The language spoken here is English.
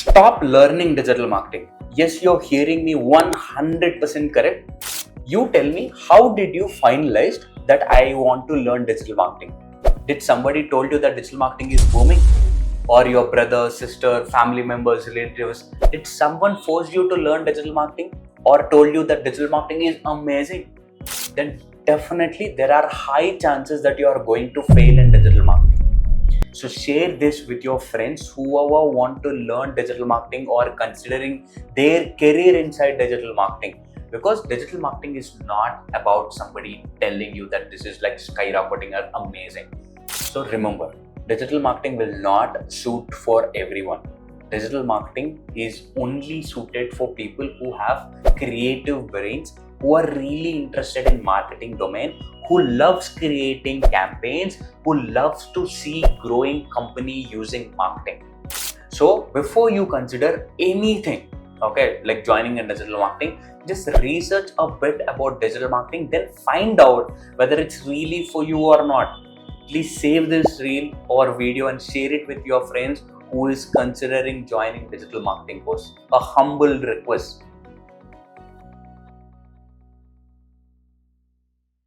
Stop learning digital marketing. Yes, you're hearing me 100% correct. You tell me, how did you finalize that I want to learn digital marketing? Did somebody told you that digital marketing is booming? Or your brother, sister, family members, relatives? Did someone force you to learn digital marketing or told you that digital marketing is amazing? Then definitely there are high chances that you are going to fail in digital marketing. So share this with your friends, whoever want to learn digital marketing or considering their career inside digital marketing. Because digital marketing is not about somebody telling you that this is like skyrocketing or amazing. So remember, digital marketing will not suit for everyone. Digital marketing is only suited for people who have creative brains, who are really interested in marketing domain, who loves creating campaigns, who loves to see growing company using marketing. So before you consider anything, okay, like joining in digital marketing, just research a bit about digital marketing, then find out whether it's really for you or not. Please save this reel or video and share it with your friends who is considering joining digital marketing course. A humble request.